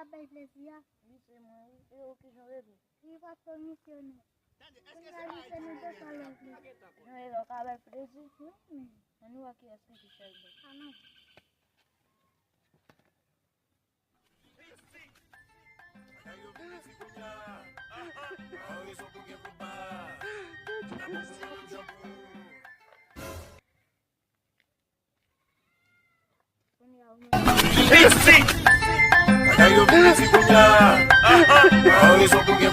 da iglesia? Disse, mãe, eu que joguei. E pastor missionário? Não, ele acaba preso. Eu não aqui assim que chega. Ah, não. Aí eu vim me segurar. Olha só porque